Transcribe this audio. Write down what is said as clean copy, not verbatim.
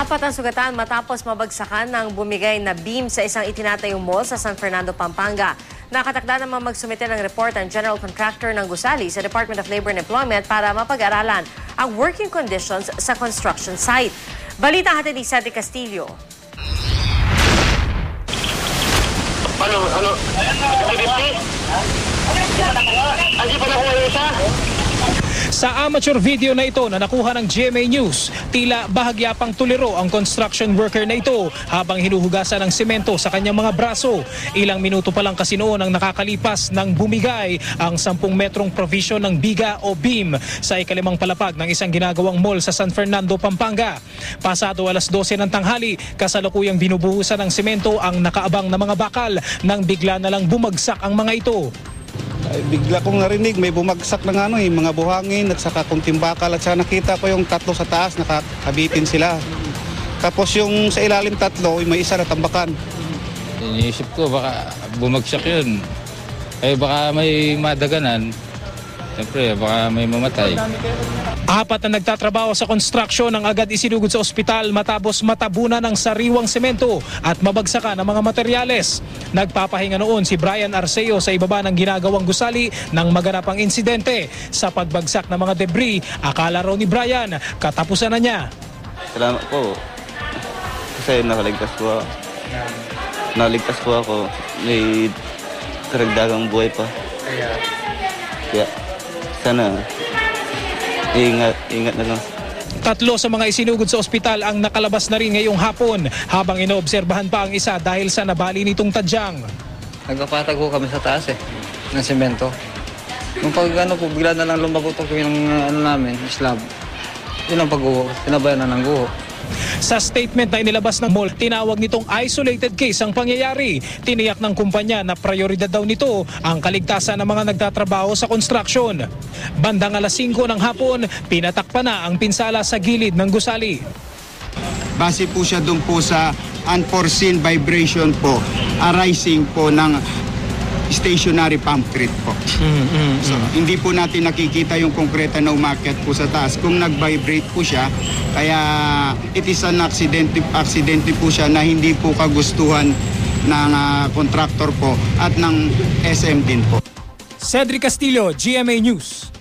Apat ang sugatan matapos mabagsakan ng bumigay na beam sa isang itinatayong mall sa San Fernando, Pampanga. Nakatakda naman magsumite ng report ang general contractor ng gusali sa Department of Labor and Employment para mapag-aralan ang working conditions sa construction site. Balita hatid ni Cedric Castillo. Sa amateur video na ito na nakuha ng GMA News, tila bahagya pang tuliro ang construction worker na ito habang hinuhugasan ng semento sa kanyang mga braso. Ilang minuto pa lang kasi noon ang nakakalipas nang bumigay ang 10 metrong provision ng biga o beam sa ikalimang palapag ng isang ginagawang mall sa San Fernando, Pampanga. Pasado alas 12 ng tanghali, kasalukuyang binubuhusan ng semento ang nakaabang na mga bakal nang bigla na lang bumagsak ang mga ito. Ay, bigla kong narinig may bumagsak ng mga buhangin at saka kunting bakal at saka nakita ko yung tatlo sa taas nakakabitin sila. Tapos yung sa ilalim tatlo, may isa na tambakan. Iniisip ko baka bumagsak yun. Baka may madaganan. Siyempre baka may mamatay. Apat na nagtatrabaho sa construction ang agad isinugod sa ospital matapos matabunan ng sariwang semento at mabagsakan ng mga materyales. Nagpapahinga noon si Brian Arceo sa ibaba ng ginagawang gusali nang maganap ang insidente. Sa pagbagsak ng mga debris, akala raw ni Brian katapusan na niya. Salamat po kasi nakaligtas po ako. Naligtas po ako. May karagdagang buhay pa. Kaya sana ingat na lang. Tatlo sa mga isinugod sa ospital ang nakalabas na rin ngayong hapon habang inoobserbahan pa ang isa dahil sa nabali nitong tadyang. Nagpapatag po kami sa taas ng semento. Nung pag bigla na lang lumagotok yung namin, slab. Yun ang pag-uho, tinabayan na ng guho. Sa statement na inilabas ng mall, tinawag nitong isolated case ang pangyayari. Tiniyak ng kumpanya na prioridad daw nito ang kaligtasan ng mga nagtatrabaho sa construction. Bandang alas 5 ng hapon, pinatakpan na ang pinsala sa gilid ng gusali. Base po siya doon po sa unforeseen vibration po arising po ng stationary concrete po. So, hindi po natin nakikita yung konkreta na umakyat po sa taas. Kung nag-vibrate po siya, kaya it is an aksidente po siya na hindi po kagustuhan ng contractor po at ng SM din po. Cedric Castillo, GMA News.